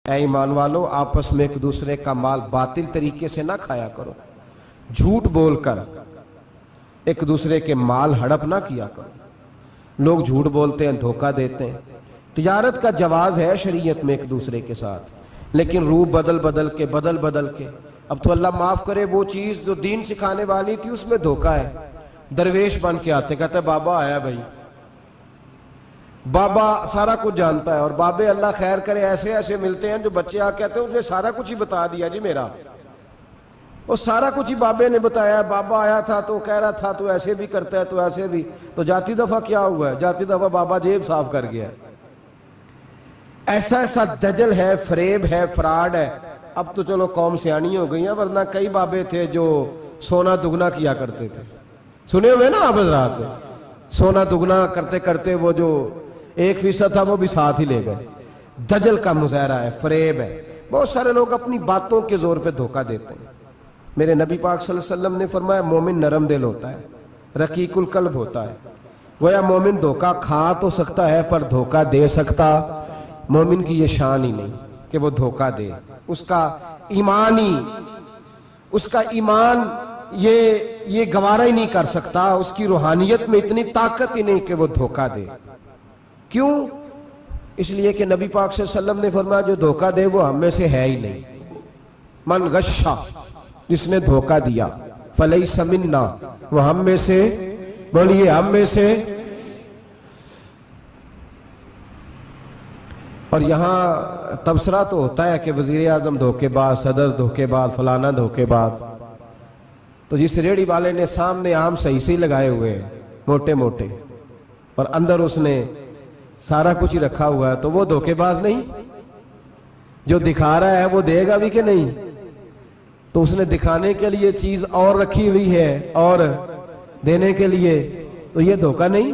اے ایمان والو، آپس میں ایک دوسرے کا مال باطل طریقے سے نہ کھایا کرو، جھوٹ بول کر ایک دوسرے کے مال ہڑپ نہ کیا کرو۔ لوگ جھوٹ بولتے ہیں، دھوکہ دیتے ہیں۔ تجارت کا جواز ہے شریعت میں ایک دوسرے کے ساتھ، لیکن روح بدل بدل کے اب تو اللہ معاف کرے، وہ چیز جو دین سکھانے والی تھی اس میں دھوکہ ہے۔ درویش بن کے آتے، کہتے ہیں بابا آیا بھائی، بابا سارا کچھ جانتا ہے، اور بابے اللہ خیر کرے ایسے ملتے ہیں جو بچے آ کہتے ہیں اس نے سارا کچھ ہی بتا دیا جی میرا، وہ سارا کچھ ہی بابے نے بتایا، بابا آیا تھا تو کہہ رہا تھا تو ایسے بھی کرتا ہے تو ایسے بھی، تو جاتی دفعہ کیا ہوا ہے؟ جاتی دفعہ بابا جیب صاف کر گیا ہے۔ ایسا دجل ہے، فریب ہے، فراڈ ہے۔ اب تو چلو قوم سیانی ہو گئی ہیں، ورنہ کئی بابے تھے جو سونا دگنا کیا کرتے تھے، سنے ہوئے نا آپ حضرات میں، سونا دگنا کرتے کرتے وہ جو 1% تھا وہ بھی ساتھ ہی لے گئے۔ دجل کا مظاہرہ ہے، فریب ہے۔ بہت سارے لوگ اپنی باتوں کے زور پہ دھوکہ دیتے ہیں۔ میرے نبی پاک صلی اللہ علیہ وسلم نے فرمایا مومن نرم دل ہوتا ہے، رقیق القلب ہوتا ہے۔ گویا مومن دھوکہ کھا تو سکتا ہے پر دھوکہ دے سکتا مومن کی یہ شان ہی نہیں کہ وہ دھوکہ دے۔ اس کا ایمان یہ گوارا ہی نہیں کر سکتا، اس کی روحانیت میں اتنی طاقت ہی نہیں کہ وہ دھوکہ دے۔ کیوں؟ اس لیے کہ نبی پاک صلی اللہ علیہ وسلم نے فرمایا جو دھوکہ دے وہ ہم میں سے ہے ہی نہیں۔ من غشا، جس نے دھوکہ دیا، فلیس منا، وہ ہم میں سے، بولیے ہم میں سے۔ اور یہاں تبصرہ تو ہوتا ہے کہ وزیر اعظم دھوکے باز، صدر دھوکے باز، فلانا دھوکے باز۔ تو جس ریڑھی والے نے سامنے عام صحیح لگائے ہوئے ہیں موٹے موٹے، اور اندر اس نے سارا کچھ ہی رکھا ہوا ہے، تو وہ دھوکے باز نہیں؟ جو دکھا رہا ہے وہ دے گا بھی کہ نہیں؟ تو اس نے دکھانے کے لیے چیز اور رکھی ہوئی ہے اور دینے کے لیے، تو یہ دھوکہ نہیں؟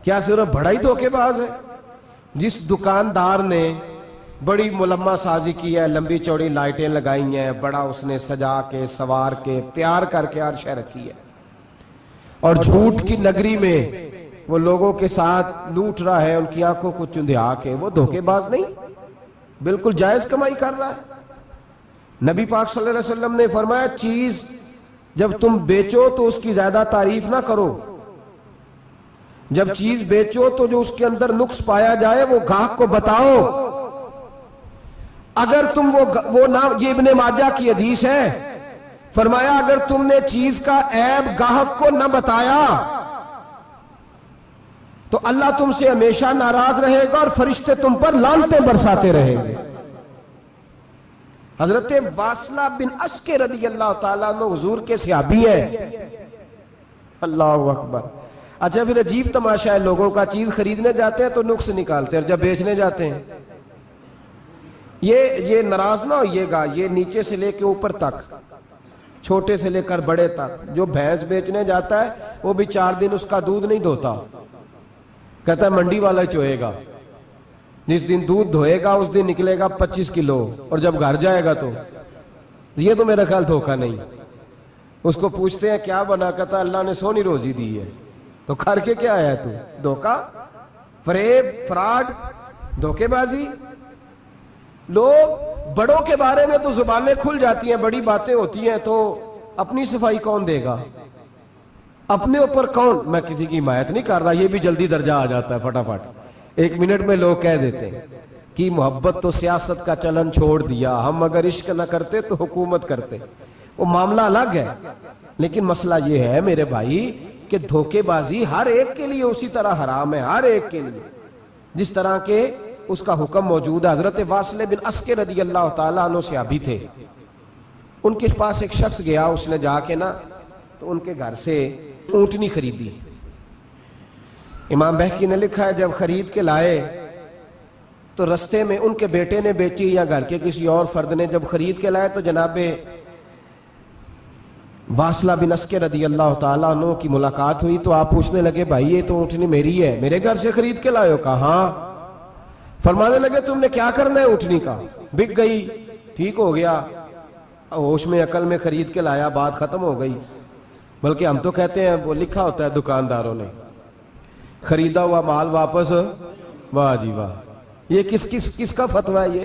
کیا صرف بڑا ہی دھوکے باز ہے؟ جس دکاندار نے بڑی ملمہ سازی کی ہے، لمبی چوڑی لائٹیں لگائی ہیں، بڑا اس نے سجا کے سوار کے تیار کر کے ہر شے رکھی ہے، اور جھوٹ کی نگری میں وہ لوگوں کے ساتھ لوٹ رہا ہے، ان کی آنکھوں کو چندھیا کے، وہ دھوکے باز نہیں؟ بالکل جائز کمائی کر رہا ہے۔ نبی پاک صلی اللہ علیہ وسلم نے فرمایا چیز جب تم بیچو تو اس کی زیادہ تعریف نہ کرو، جب چیز بیچو تو جو اس کے اندر نقص پایا جائے وہ گاہک کو بتاؤ۔ اگر تم وہ نام، یہ ابن ماجہ کی حدیث ہے، فرمایا اگر تم نے چیز کا عیب گاہک کو نہ بتایا تو اللہ تم سے ہمیشہ ناراض رہے گا اور فرشتے تم پر لعنتیں برساتے رہیں گے۔ حضرت واصلہ بن عسکر رضی اللہ تعالیٰ عنہ حضور کے صحابی ہیں۔ اللہ اکبر۔ اچھا پھر عجیب تماشا ہے، لوگوں کا چیز خریدنے جاتے ہیں تو نقص نکالتے ہیں، اور جب بیچنے جاتے ہیں یہ ناراض نہ ہوئیے گا، یہ نیچے سے لے کے اوپر تک، چھوٹے سے لے کر بڑے تک، جو بھینس بیچنے جاتا ہے وہ بھی 4 دن اس کا دودھ نہیں دھوتا، کہتا ہے منڈی والا ہی چوئے گا، جس دن دودھ دھوئے گا اس دن نکلے گا 25 کلو، اور جب گھر جائے گا تو یہ تو میرا خیال دھوکہ نہیں۔ اس کو پوچھتے ہیں کیا بنا، کہتا اللہ نے سونی روزی دی ہے، تو کر کے کیا آیا تو؟ دھوکہ، فریب، فراڈ، دھوکے بازی۔ لوگ بڑوں کے بارے میں تو زبانیں کھل جاتی ہیں، بڑی باتیں ہوتی ہیں، تو اپنی صفائی کون دے گا؟ اپنے اوپر کون؟ میں کسی کی حمایت نہیں کر رہا، یہ بھی جلدی درجہ آ جاتا ہے فٹافٹ، 1 منٹ میں لوگ کہہ دیتے ہیں کہ محبت تو سیاست کا چلن چھوڑ دیا، ہم اگر عشق نہ کرتے تو حکومت کرتے، وہ معاملہ الگ ہے۔ لیکن مسئلہ یہ ہے میرے بھائی کہ دھوکے بازی ہر ایک کے لیے اسی طرح حرام ہے، ہر ایک کے لیے، جس طرح کے اس کا حکم موجود ہے۔ حضرت واصلہ بن عسکر رضی اللہ تعالیٰ عنہ صحابی تھے، ان کے پاس ایک شخص گیا، اس نے جا کے نا تو ان کے گھر سے اونٹنی خریدی۔ امام بہقی نے لکھا ہے جب خرید کے لائے تو رستے میں ان کے بیٹے نے بیچی یا گھر کے کسی اور فرد نے جب خرید کے لائے تو جناب واصلہ بن عسکر رضی اللہ تعالیٰ عنہ کی ملاقات ہوئی، تو آپ پوچھنے لگے بھائی یہ تو اونٹنی میری ہے، میرے گھر سے خرید کے لائے ہو؟ کہا ہاں۔ فرمانے لگے تم نے کیا کرنا ہے اونٹنی کا؟ بک گئی، ٹھیک ہو گیا، ہوش میں عقل میں خرید کے لایا، بات ختم ہو گئی۔ بلکہ ہم تو کہتے ہیں وہ لکھا ہوتا ہے دکانداروں نے خریدا ہوا مال واپس، واہ جی واہ، یہ کس کا فتویٰ ہے؟ یہ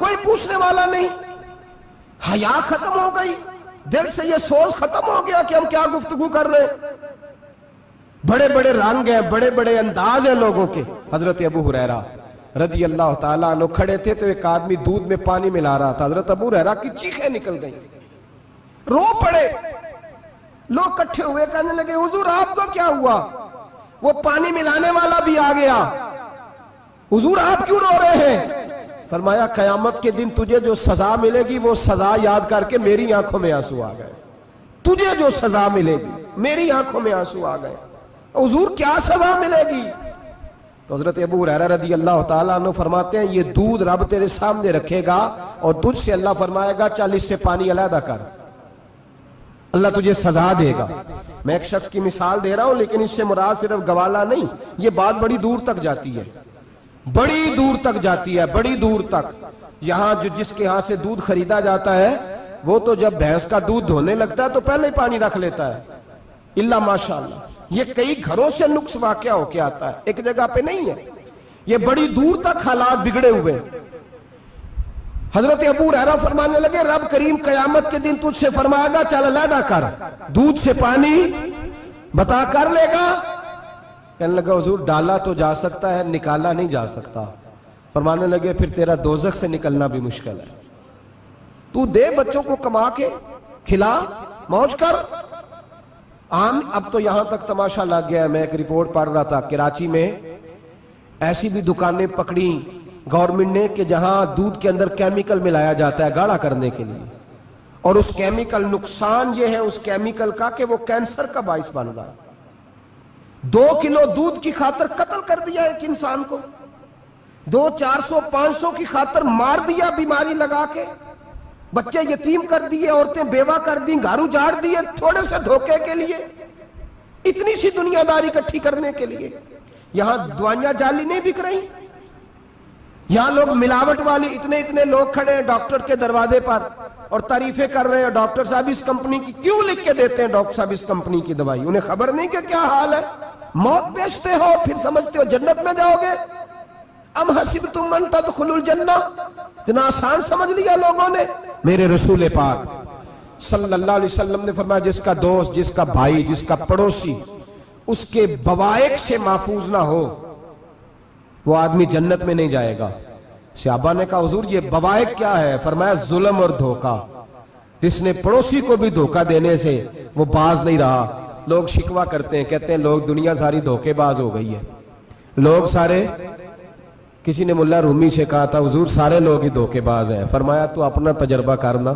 کوئی پوچھنے والا نہیں. حیا ختم ہو گئی, دل سے یہ سوچ ختم ہو گیا کہ ہم کیا گفتگو کر رہے ہیں. بڑے بڑے رنگ ہیں, بڑے بڑے انداز ہیں لوگوں کے. حضرت ابو ہریرہ رضی اللہ تعالیٰ عنہ کھڑے تھے تو ایک آدمی دودھ میں پانی ملا رہا تھا. حضرت ابو ہریرہ کی چیخیں نکل گئیں, رو پڑے. لوگ کٹھے ہوئے, کہنے لگے حضور آپ کو کیا ہوا؟ وہ پانی ملانے والا بھی آ گیا. حضور آپ کیوں رو رہے ہیں؟ فرمایا قیامت کے دن تجھے جو سزا ملے گی وہ سزا یاد کر کے میری آنکھوں میں آنسو آ گئے. تجھے جو سزا ملے گی میری آنکھوں میں آنسو آ گئے. حضور کیا سزا ملے گی؟ تو حضرت ابو ہریرہ رضی اللہ تعالیٰ عنہ فرماتے ہیں یہ دودھ رب تیرے سامنے رکھے گا اور تجھ سے اللہ فرمائے گا چل اس سے پانی علیحدہ کر, اللہ تجھے سزا دے گا. میں ایک شخص کی مثال دے رہا ہوں, لیکن اس سے مراد صرف گوالہ نہیں, یہ بات بڑی دور تک جاتی ہے, بڑی دور تک جاتی ہے, بڑی دور تک. یہاں جو جس کے ہاں سے دودھ خریدا جاتا ہے وہ تو جب بھینس کا دودھ دھونے لگتا ہے تو پہلے ہی پانی رکھ لیتا ہے, اللہ ماشاءاللہ. یہ کئی گھروں سے نقص واقعہ ہو کے آتا ہے, ایک جگہ پہ نہیں ہے. یہ بڑی دور تک حالات بگڑے ہوئے. حضرت ابو ہریرہ فرمانے لگے رب کریم قیامت کے دن تجھ سے فرمائے گا چل علیحدہ کر, دودھ سے پانی بتا کر لے گا. کہنے لگا حضور ڈالا تو جا سکتا ہے, نکالا نہیں جا سکتا. فرمانے لگے پھر تیرا دوزخ سے نکلنا بھی مشکل ہے. تو دے بچوں کو کما کے کھلا, موج کر. اب تو یہاں تک تماشا لگ گیا ہے. میں ایک رپورٹ پڑھ رہا تھا, کراچی میں ایسی بھی دکانیں پکڑی گورنمنٹ نے کہ جہاں دودھ کے اندر کیمیکل ملایا جاتا ہے گاڑھا کرنے کے لیے, اور اس کیمیکل, نقصان یہ ہے اس کیمیکل کا کہ وہ کینسر کا باعث بن رہا ہے. 2 کلو دودھ کی خاطر قتل کر دیا ایک انسان کو, 200 400 500 کی خاطر مار دیا بیماری لگا کے, بچے یتیم کر دیے, عورتیں بیوہ کر دیں, گھر اجاڑ دیے تھوڑے سے دھوکے کے لیے, اتنی سی دنیا داری اکٹھی کرنے کے لیے. یہاں دوائیاں جعلی نہیں بک رہی, یہاں لوگ ملاوٹ والی, اتنے لوگ کھڑے ہیں ڈاکٹر کے دروازے پر اور تعریفیں کر رہے ہیں ڈاکٹر صاحب اس کمپنی کی کیوں لکھ کے دیتے ہیں, ڈاکٹر صاحب اس کمپنی کی دوائی. انہیں خبر نہیں کہ کیا حال ہے. موت بیچتے ہو پھر سمجھتے ہو جنت میں جاؤ گے. ام حسبتم ان تدخلوا الجنہ, اتنا آسان سمجھ لیا لوگوں نے. میرے رسول پاک صلی اللہ علیہ وسلم نے فرمایا جس کا دوست, جس کا بھائی, جس کا پڑوسی اس کے بوائق سے محفوظ نہ ہو وہ آدمی جنت میں نہیں جائے گا. صحابہ نے کہا حضور یہ بوائق کیا ہے؟ فرمایا ظلم اور دھوکہ. جس نے پڑوسی کو بھی دھوکہ دینے سے وہ باز نہیں رہا. لوگ شکوہ کرتے ہیں, کہتے ہیں لوگ دنیا ساری دھوکے باز ہو گئی ہے, لوگ سارے. کسی نے ملا رومی سے کہا تھا حضور سارے لوگ ہی دھوکے باز ہیں. فرمایا تو اپنا تجربہ کرنا,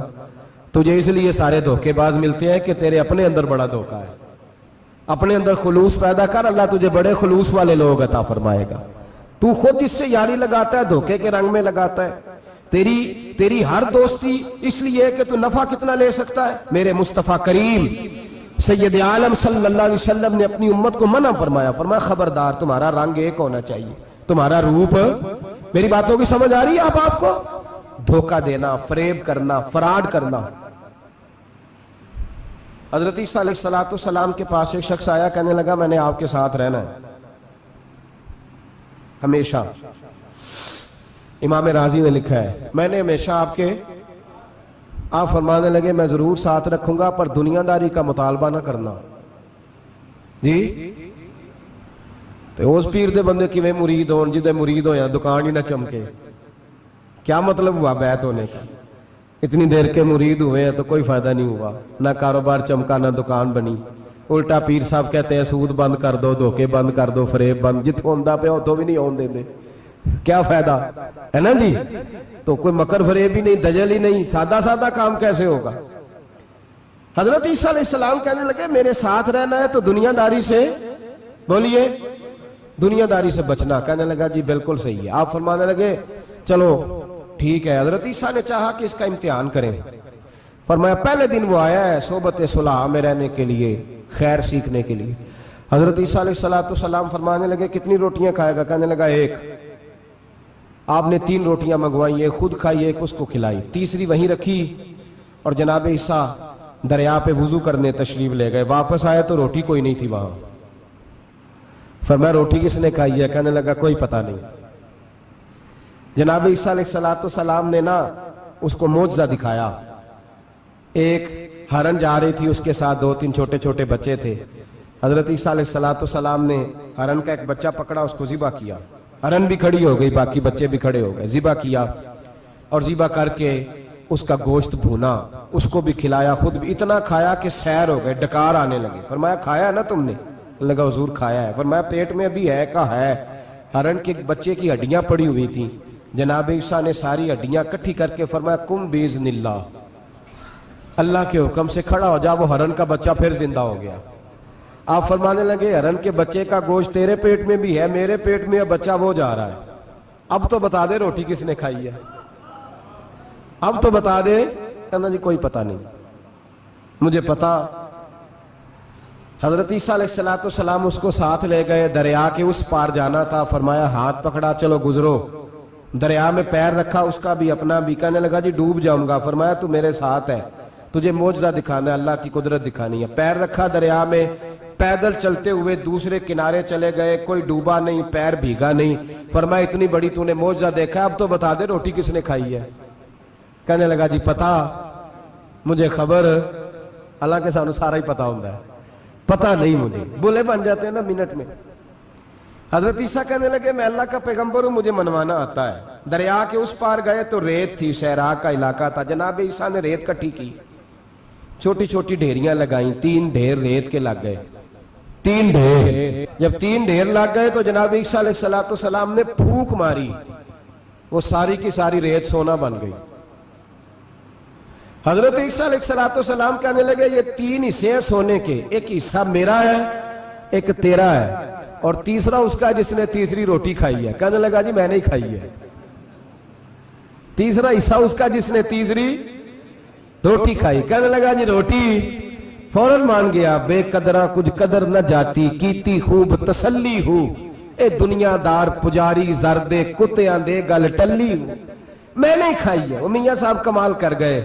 تجھے اس لیے سارے دھوکے باز ملتے ہیں کہ تیرے اپنے اندر بڑا دھوکہ ہے. اپنے اندر خلوص پیدا کر, اللہ تجھے بڑے خلوص والے لوگ عطا فرمائے گا. تو خود اس سے یاری لگاتا ہے, دھوکے کے رنگ میں لگاتا ہے. تیری ہر دوستی اس لیے کہ تو نفع کتنا لے سکتا ہے. میرے مصطفیٰ کریم سید عالم صلی اللہ علیہ وسلم نے اپنی امت کو منع فرمایا, فرمایا خبردار تمہارا رنگ ایک ہونا چاہیے, تمہارا روپ. میری باتوں کی سمجھ آ رہی ہے آپ کو؟ دھوکہ دینا, فریب کرنا, فراڈ کرنا. حضرت عیسیٰ علیہ السلام کے پاس ایک شخص آیا, کہنے لگا میں نے آپ کے ساتھ رہنا ہے ہمیشہ. امام راضی نے لکھا ہے میں نے ہمیشہ آپ فرمانے لگے میں ضرور ساتھ رکھوں گا پر دنیا داری کا مطالبہ نہ کرنا. جی تو اس پیر دے بندے کی میں مرید ہوں, جدے مرید ہو یا دکان ہی نہ چمکے. کیا مطلب ہوا بیعت ہونے کا؟ اتنی دیر کے مرید ہوئے ہیں تو کوئی فائدہ نہیں ہوا, نہ کاروبار چمکا نہ دکان بنی. الٹا پیر صاحب کہتے ہیں سود بند کر دو, دھوکے بند کر دو, فریب بند. جتوں ہوندہ پہ اتوں بھی نہیں ہون دے. کیا فائدہ ہے نا جی؟ تو کوئی مکر فریب ہی نہیں, دجل ہی نہیں, سادہ کام کیسے ہوگا؟ حضرت عیسیٰ علیہ السلام کہنے لگے میرے ساتھ رہنا ہے تو دنیا داری سے, بولیے, دنیا داری سے بچنا. کہنے لگا جی بالکل صحیح ہے. آپ فرمانے لگے چلو ٹھیک ہے. حضرت عیسیٰ نے چاہا کہ اس کا امتحان کریں. فرمایا پہلے دن وہ آیا ہے صحبت صلح میں رہنے کے لیے, خیر سیکھنے کے لیے. حضرت عیسیٰ علیہ السلام فرمانے لگے کتنی روٹیاں کھائے گا؟ کہنے لگا ایک. آپ نے 3 روٹیاں منگوائی, ایک خود کھائی, ایک اس کو کھلائی, تیسری وہیں رکھی اور جناب عیسیٰ دریا پہ وضو کرنے تشریف لے گئے. واپس آئے تو روٹی کوئی نہیں تھی وہاں. فرمایا روٹی کس نے کھائی ہے؟ کہنے لگا کوئی پتہ نہیں. جناب عیسیٰ علیہ السلام نے نا اس کو معجزہ دکھایا. ایک ہرن جا رہی تھی، اس کے ساتھ 2-3 چھوٹے چھوٹے بچے تھے. حضرت عیسیٰ علیہ السلام نے ہرن کا ایک بچہ پکڑا، اس کو ذبح کیا. ہرن بھی کھڑی ہو گئی، باقی بچے بھی کھڑے ہو گئے. ذبح کیا اور ذبح کر کے اس کا گوشت بھونا، اس کو بھی کھلایا، خود بھی اتنا کھایا کہ سیر ہو گئے، ڈکار آنے لگے. فرمایا کھایا نا تم نے؟ لگا حضور کھایا ہے. فرمایا پیٹ میں ابھی ہے کا ہے. ہرن کے بچے کی ہڈیاں پڑی ہوئی تھیں. جناب عیسیٰ نے ساری ہڈیاں کٹھی کر کے فرمایا کم باذن اللہ، اللہ کے حکم سے کھڑا ہو جا. وہ ہرن کا بچہ پھر زندہ ہو گیا. آپ فرمانے لگے ہرن کے بچے کا گوشت تیرے پیٹ میں بھی ہے، میرے پیٹ میں بچہ وہ جا رہا ہے. اب تو بتا دے روٹی کس نے کھائی ہے، اب تو بتا دے. کہنا جی کوئی پتہ نہیں، مجھے پتا. حضرت عیسیٰ علیہ السلام اس کو ساتھ لے گئے، دریا کے اس پار جانا تھا. فرمایا ہاتھ پکڑا، چلو گزرو. دریا میں پیر رکھا، اس کا بھی اپنا بھی. کہنے لگا جی ڈوب جاؤں گا. فرمایا تو میرے ساتھ ہے، تجھے معجزہ دکھانا ہے، اللہ کی قدرت دکھانی ہے. پیر رکھا دریا میں، پیدل چلتے ہوئے دوسرے کنارے چلے گئے. کوئی ڈوبا نہیں، پیر بھیگا نہیں. فرمایا اتنی بڑی تو نے معجزہ دیکھا ہے، اب تو بتا دے روٹی کس نے کھائی ہے. کہنے لگا جی پتا، مجھے خبر، حالانکہ سانو سارا ہی پتا ہوتا ہے، پتا نہیں مجھے. بولے بن جاتے ہیں نا منٹ میں. حضرت عیسیٰ کہنے لگے میں اللہ کا پیغمبر ہوں، مجھے منوانا آتا ہے. دریا کے اس پار گئے تو ریت تھی، صحرا کا علاقہ تھا. جناب عیسیٰ نے ریت کٹھی کی، چھوٹی چھوٹی ڈھیریاں لگائیں. 3 ڈھیر ریت کے لگ گئے. 3 ڈھیر. جب 3 ڈھیر لگ گئے تو جناب عیسیٰ علیہ السلام نے پھونک ماری، وہ ساری کی ساری ریت سونا بن گئی. حضرت عیسیٰ علیہ السلام کہنے لگے یہ 3 حصے ہیں سونے کے، ایک حصہ میرا ہے، ایک تیرا ہے، اور تیسرا اس کا جس نے تیسری روٹی کھائی ہے. کہنے لگا جی میں نے ہی کھائی ہے. تیسرا حصہ اس کا جس نے تیسری روٹی کھائی. کہنے لگا جی روٹی. فوراً مان گیا. بے قدرہ کچھ قدر نہ جاتی، کیتی خوب تسلی ہو، اے دنیا دار پجاری زردے کتیاں دے گل ٹلی ہو. میں نے ہی کھائی ہے. وہ میاں صاحب کمال کر گئے.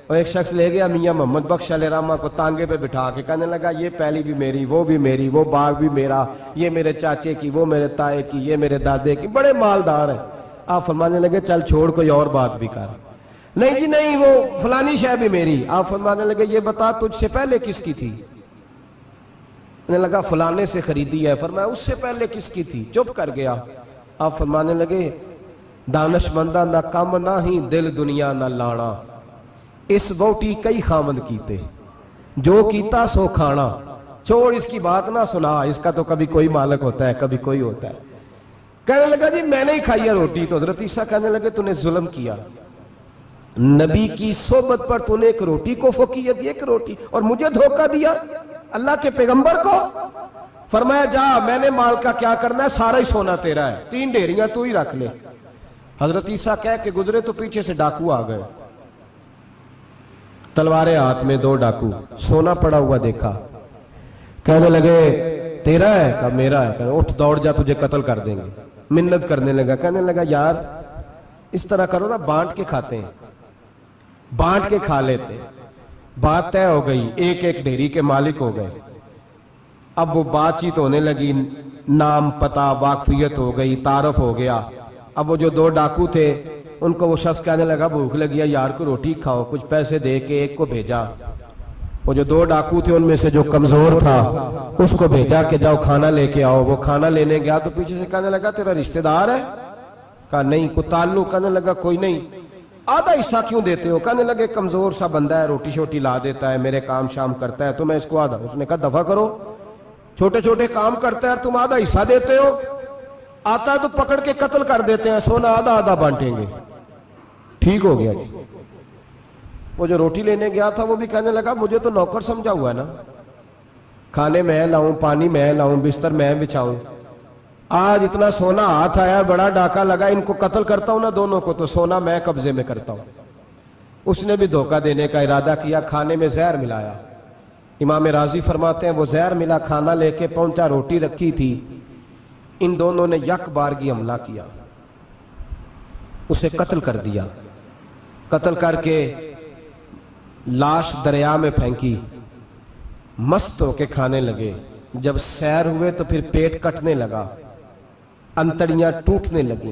اور ایک شخص لے گیا میاں محمد بخش علیہ رحمہ کو تانگے پہ بٹھا کے. کہنے لگا یہ پہلی بھی میری، وہ بھی میری، وہ باغ بھی میرا، یہ میرے چاچے کی، وہ میرے تائے کی، یہ میرے دادے کی. بڑے مالدار ہیں. آپ فرمانے لگے چل چھوڑ کوئی اور بات بھی کر. نہیں جی نہیں، وہ فلانی شے بھی میری. آپ فرمانے لگے یہ بتا تجھ سے پہلے کس کی تھی؟ کہنے لگا فلانے سے خریدی ہے. فرمایا اس سے پہلے کس کی تھی؟ چپ کر گیا. آپ فرمانے لگے دانش مندہ نہ کم نہ ہی دل دنیا نہ لانا، اس بوٹی کئی خامد کیتے، جو کیتا سو کھانا. چھوڑ اس کی بات نہ سنا، اس کا تو کبھی کوئی مالک ہوتا ہے، کبھی کوئی ہوتا ہے. کہنے لگا جی میں نے ہی کھائی ہے روٹی. تو حضرت عیسیٰ کہنے لگے تو نے ظلم کیا، نبی کی صحبت پر تو نے ایک روٹی کو فوقیت دی، ایک روٹی، اور مجھے دھوکہ دیا اللہ کے پیغمبر کو. فرمایا جا، میں نے مال کا کیا کرنا ہے، سارا ہی سونا تیرا ہے، 3 ڈھیریاں تو ہی رکھ لے. حضرت عیسیٰ کہہ کے گزرے تو پیچھے سے ڈاکو آ گئے، تلواریں ہاتھ میں 2 ڈاکو، سونا پڑا ہوا دیکھا. کہنے لگے تیرا ہے؟ کہا میرا ہے. کہنے اٹھ دوڑ جا، تجھے قتل کر دیں گے. منت کرنے لگا. کہنے لگا یار اس طرح کرو نا، بانٹ کے کھاتے ہیں، بانٹ کے کھا لیتے ہیں. بات طے ہو گئی، ایک ایک ڈھیری کے مالک ہو گئے. اب وہ بات چیت ہونے لگی، نام پتہ واقفیت ہو گئی، تعارف ہو گیا. اب وہ جو 2 ڈاکو تھے ان کو وہ شخص کہنے لگا بھوک لگی ہے یار کو روٹی کھاؤ. کچھ پیسے دے کے ایک کو بھیجا. وہ جو 2 ڈاکو تھے ان میں سے جو کمزور تھا اس کو بھیجا کہ جاؤ کھانا لے کے آؤ. وہ کھانا لینے گیا تو پیچھے سے کہنے لگا تیرا رشتہ دار ہے؟ کہا نہیں. کوئی تعلق؟ کہنے لگا کوئی نہیں. آدھا حصہ کیوں دیتے ہو؟ کہنے لگے کمزور سا بندہ ہے، روٹی شوٹی لا دیتا ہے، میرے کام شام کرتا ہے، تو میں اس کو آدھا. اس نے کہا دفع کرو، چھوٹے چھوٹے کام کرتا ہے تم آدھا حصہ دیتے ہو، آتا ہے تو پکڑ کے قتل کر دیتے ہیں، سونا آدھا آدھا بانٹیں گے. ٹھیک ہو گیا جی. وہ جو روٹی لینے گیا تھا وہ بھی کہنے لگا مجھے تو نوکر سمجھا ہوا ہے نا، کھانے میں لاؤں، پانی میں لاؤں، بستر میں بچھاؤں. آج اتنا سونا ہاتھ آیا، بڑا ڈاکہ لگا، ان کو قتل کرتا ہوں نا دونوں کو، تو سونا میں قبضے میں کرتا ہوں. اس نے بھی دھوکہ دینے کا ارادہ کیا، کھانے میں زہر ملایا. امام راضی فرماتے ہیں وہ زہر ملا، کھانا لے کے پہنچا، روٹی رکھی تھی. ان دونوں نے یک بارگی حملہ کیا، اسے قتل کر دیا. قتل کر کے لاش دریا میں پھینکی، مست ہو کے کھانے لگے. جب سیر ہوئے تو پھر پیٹ کٹنے لگا، انتڑیاں ٹوٹنے لگیں.